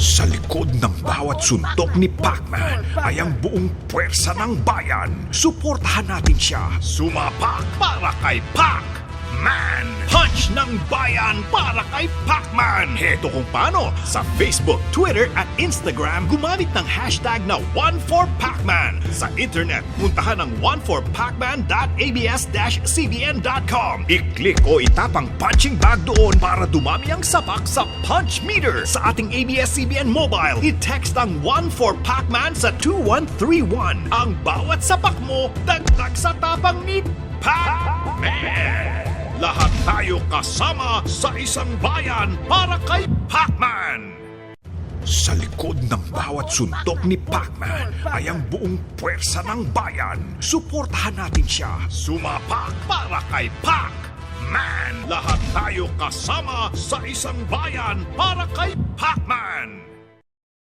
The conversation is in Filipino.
Sa likod ng bawat suntok ni Pacman ay ang buong puwersa ng bayan. Suportahan natin siya. Sumapak para kay Pac-Man! Punch ng bayan para kay Pac-Man! Heto kung paano. Sa Facebook, Twitter at Instagram, gumamit ng hashtag na One4Pacman. Sa internet, puntahan ang one4pacman.abs-cbn.com. I-click o itap ang punching bag doon para dumami ang sapak sa punch meter. Sa ating ABS-CBN mobile, i-text ang One4Pacman sa 2131. Ang bawat sapak mo, dagdag sa tapang ni Pac-Man! Lahat tayo kasama sa isang bayan para kay Pac-Man! Sa likod ng bawat suntok ni Pac-Man ay ang buong puwersa ng bayan. Suportahan natin siya. Sumapak para kay Pac-Man! Lahat tayo kasama sa isang bayan para kay Pac-Man!